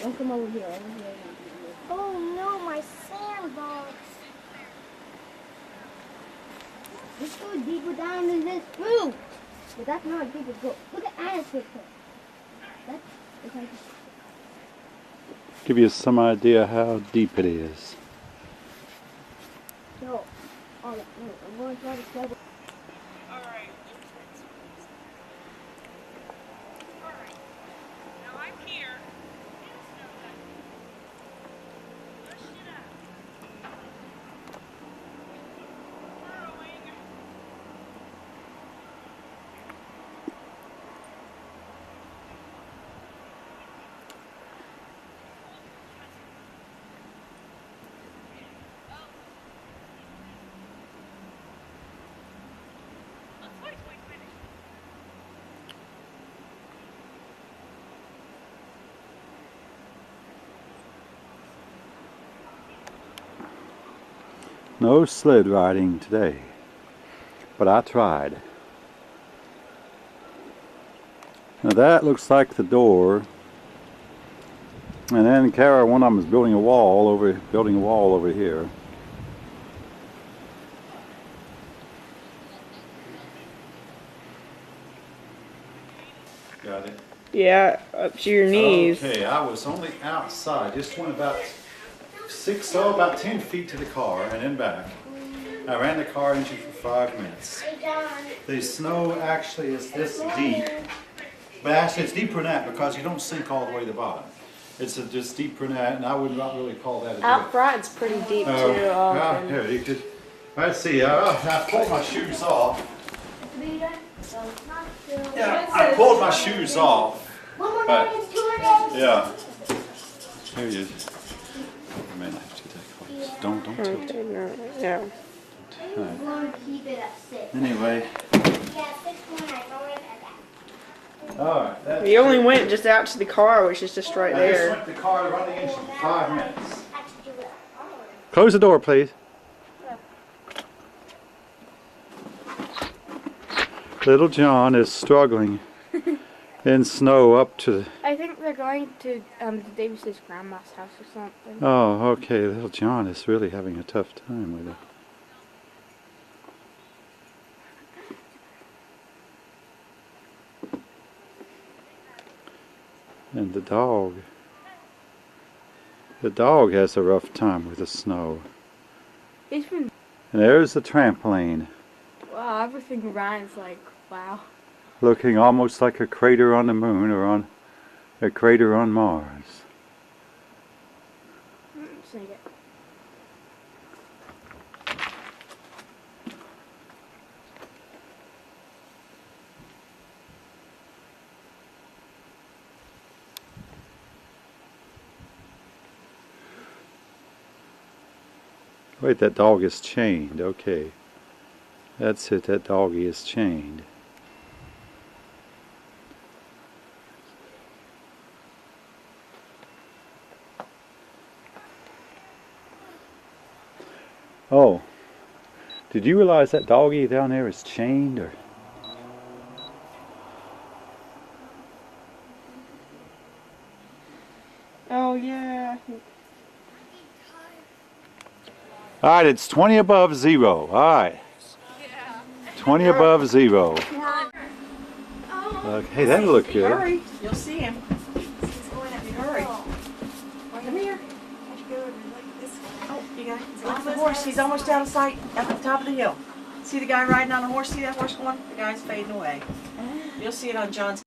Don't come over here. Oh no, my sandbox. Let's go deeper down in this fruit. But that's not deep as go. Look at Anna's picture. That's like Give you some idea how deep it is. no. Oh, no. I'm going to try to cover. Alright. Alright. Now I'm here. Push it up. Burrowing. No sled riding today, but I tried. Now that looks like the door, and then Kara, one of them is building a wall over here. Got it. Yeah, up to your knees. Okay, I was only outside, just went about 10 feet to the car and then back. I ran the car engine for 5 minutes. The snow actually is this deep, but actually it's deeper than that because you don't sink all the way to the bottom. It's just deeper than that, and I would not really call that a Out dip. front's pretty deep too. Here, you could. Let's see. I pulled my shoes off. Yeah, I pulled my shoes off. One more But, day, 2 more days. yeah. Here you. I may not have to take close. Don't tilt it. Yeah. I'm going to keep it at 6. Anyway. Yeah, 6.9. Don't worry about that. All right. You only went just out to the car, which is just right I just there. went to the car running engine for 5 minutes. Actually, do it. Close the door, please. Little John is struggling in snow up to. I think they're going to Davis's grandma's house or something. Oh, okay. Little John is really having a tough time with it. And the dog has a rough time with the snow. He's been. And there's the trampoline, Wow, everything Ryan's like, wow. looking almost like a crater on the moon or on a crater on Mars. Sing it. Wait, that dog is chained. Okay. That's it, that doggy is chained. Oh, did you realize that doggy down there is chained? Or? Oh yeah. All right, it's 20 above zero. All right. 20 above zero. Hey, that'll look good. Hurry, you'll see him. He's going at me. Hurry. Come here. Oh, you got look at the horse. He's almost down sight at the top of the hill. See the guy riding on the horse? See that horse going? The guy's fading away. You'll see it on John's